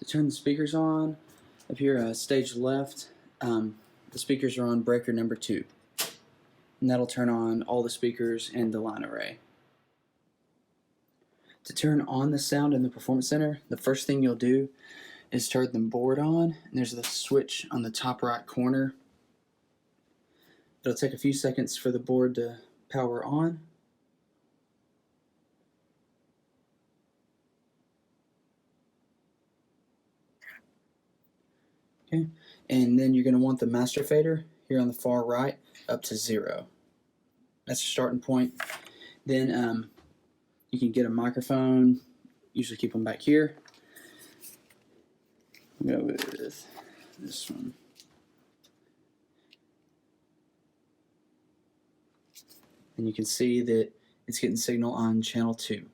turn the speakers on, up here, stage left, the speakers are on breaker number 2. And that'll turn on all the speakers in the line array. To turn on the sound in the Performance Center, the first thing you'll do is turn the board on, and there's the switch on the top right corner. It'll take a few seconds for the board to power on. Okay, and then you're going to want the master fader here on the far right up to 0. That's your starting point. Then you can get a microphone, usually keep them back here. Go with this one. And you can see that it's getting signal on channel 2.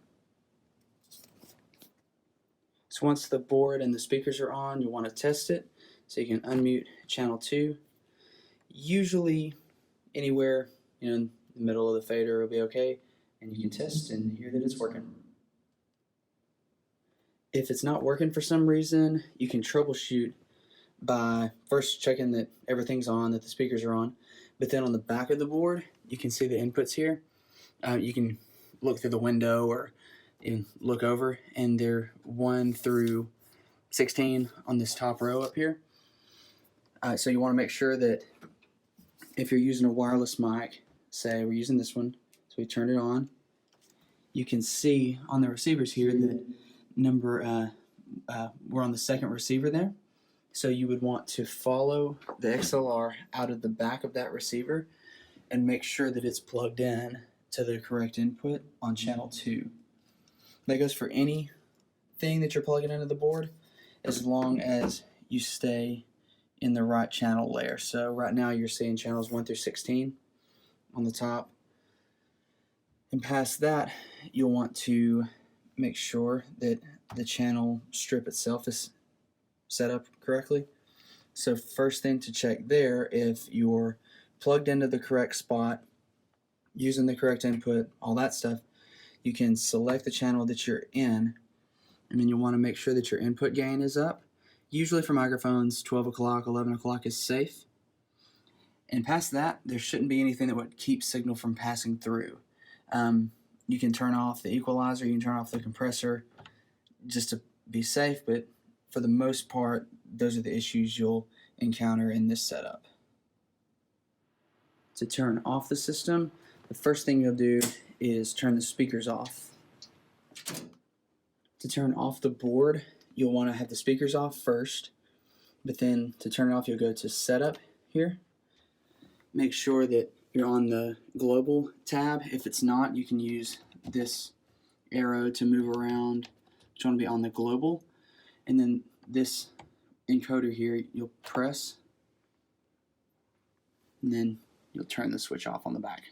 So once the board and the speakers are on, you want to test it. So you can unmute channel 2. Usually anywhere in the middle of the fader will be okay, and you can test and hear that it's working. If it's not working for some reason, you can troubleshoot by first checking that everything's on, that the speakers are on, but then on the back of the board, you can see the inputs here. You can look through the window or look over, and they're 1 through 16 on this top row up here. So you want to make sure that if you're using a wireless mic, say we're using this one, so we turn it on, you can see on the receivers here that we're on the second receiver there. So you would want to follow the XLR out of the back of that receiver and make sure that it's plugged in to the correct input on channel 2. That goes for anything that you're plugging into the board, as long as you stay in the right channel layer. So right now you're seeing channels 1 through 16 on the top. And past that, you'll want to make sure that the channel strip itself is set up correctly. So first thing to check there, if you're plugged into the correct spot, using the correct input, all that stuff, you can select the channel that you're in, and then you'll want to make sure that your input gain is up. Usually for microphones, 12 o'clock, 11 o'clock is safe. And past that, there shouldn't be anything that would keep signal from passing through. You can turn off the equalizer, you can turn off the compressor just to be safe, but for the most part, those are the issues you'll encounter in this setup. To turn off the system, the first thing you'll do is turn the speakers off. To turn off the board, you'll want to have the speakers off first, but then to turn it off, you'll go to Setup here. Make sure that you're on the global tab. If it's not, you can use this arrow to move around. You want to be on the global, and then this encoder here you'll press, and then you'll turn the switch off on the back.